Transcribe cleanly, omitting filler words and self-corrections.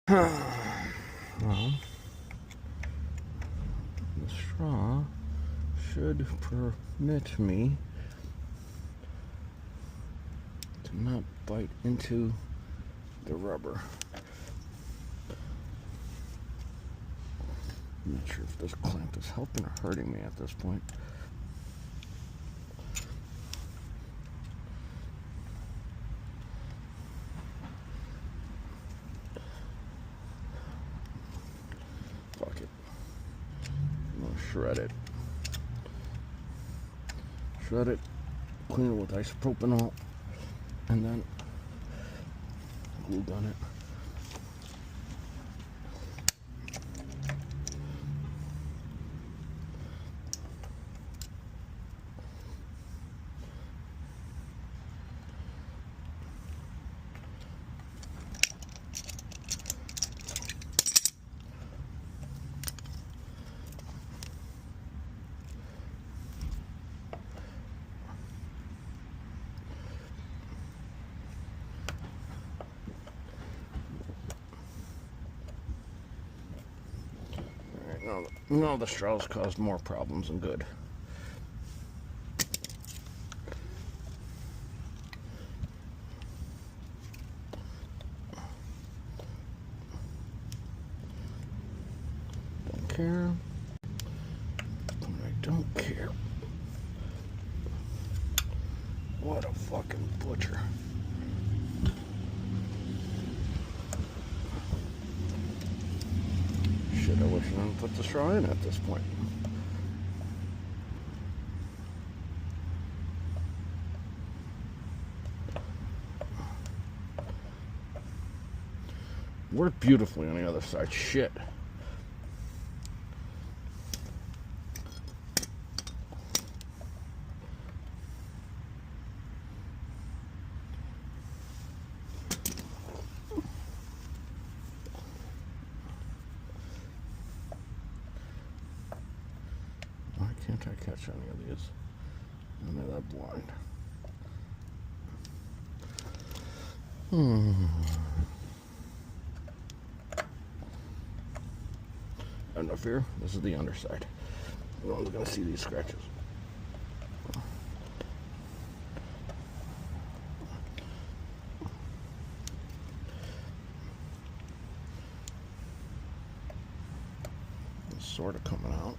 Well, the straw should permit me to not bite into the rubber. I'm not sure if this clamp is helping or hurting me at this point. Fuck it. I'm gonna shred it. Shred it, clean it with isopropanol, and then glue gun it. No, the straws caused more problems than good. Don't care. I don't care. What a fucking butcher. Shit, I wish I didn't put the straw in at this point. Worked beautifully on the other side. Shit. Why can't I catch any of these? I'm that blind. No fear, this is the underside. No one's gonna see these scratches. It's sort of coming out.